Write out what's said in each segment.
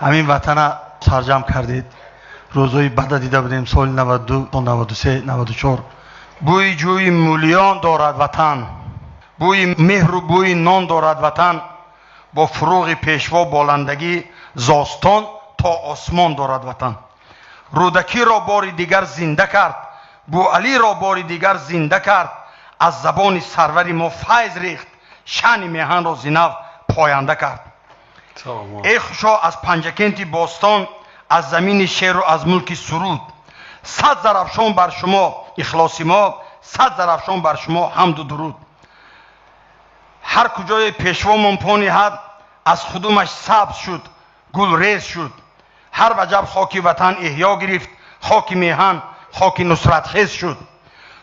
همین وطن سرجم کردید. روزای بعد دیده بودیم سال 92 93 94. بوی جوی مولیان دارد وطن، بوی مهر و بوی نان دارد وطن. با فروغ پیشوا بالندگی زاستان تا آسمان دارد وطن. رودکی را بار دیگر زنده کرد، بو علی را بار دیگر زنده کرد. از زبان سروری ما فیض ریخت، شأن میهن را زینو پاینده کرد. ای خوشا از پنجکنتی باستان، از زمین شعر و از ملک سرود. 100 زرافشان بر شما اخلاصی ما، 100 زرافشان بر شما حمد و درود. هر کجای پیشوا منپانی حد، از خودمش سبز شد گل ریز شد. هر وجب خاکی وطن احیا گرفت، خاک میهن خاک نصرت خیز شد.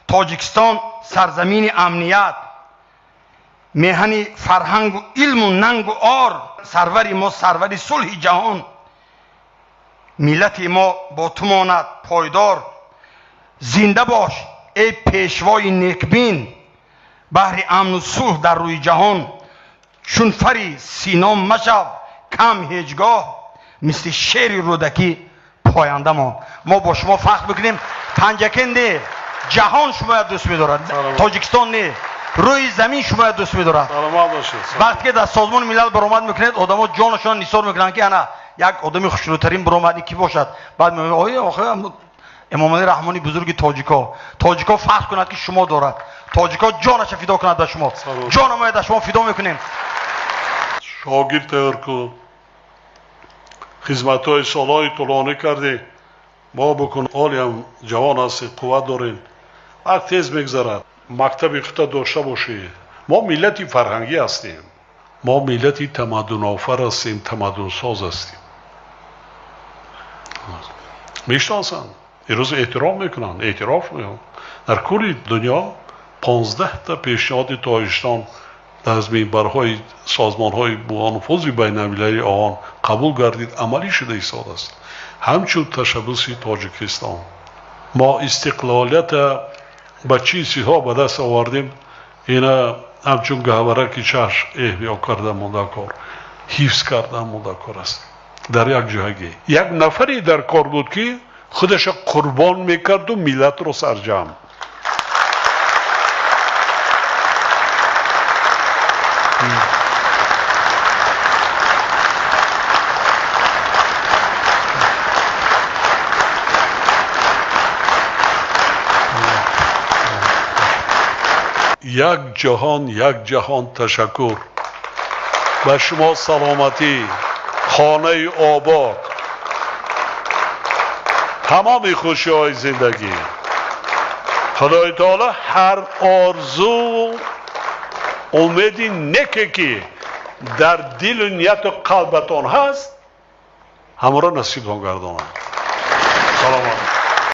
تاجیکستان سرزمین امنیت، میهن فرهنگ و علم و ننگ و آر. سروری ما سروری صلح جهان، ملت ما با تو ماند پایدار. زنده باش ای پیشوای نیکبین، بحر امن و صلح در روی جهان. چون فری سینا مشو کم هیچگاه، مثل شعر رودکی پاینده ما با شما فخر بکنیم. پنجکنده جهان شما دوست می‌دارد، تاجیکستان نه، روی زمین شما دوست می‌دارد. وقتی که در سازمان ملل برآمد میکنید آدم‌ها جانشان نثار میکنن که انا یک آدمی خوش‌روترین برآمدی کی باشد. بعد میگه آخه امام علی رحمانی بزرگ تاجیکا فخر کند که شما دارد. تاجیکا جانش فدا کند به شما، جان ما در شما فدا میکنیم. شاگرد تیار کن، خدمت‌های سالهای طولانی کردی، ما بکن حالی هم جوان هستی، قوت دارین، وقت تیز میگذرد. مکتب خود داشته باشی. ما ملتی فرهنگی هستیم، ما ملتی تمدن آفر هستیم، تمدن ساز هستیم. میشناسن، امروز احترام میکنن، اعتراف میکنن. در کل دنیا 15 تا پیشنهاد تاجیکستان از منبرهای سازمان‌های با نفوذ بین‌المللی آن قبول گردید، عملی شده ایستاده است. همچون تشبث تاجیکستان ما استقلالیت با چیزها به دست آوردیم. اینا همچون گهوارکی چشم احیا کرده مونده کار، حفظ کرده مونده کار است. در یک جایی یک نفری در کار بود که خودش قربان میکرد و ملت رو سرجم. یک جهان تشکر. به شما سلامتی، خانه آباد، تمام خوشی های زندگی. خدای تعالی هر آرزو امیدی نکه که در دل و نیت و قلبتان هست همه را نصیب گرداند. سلامت.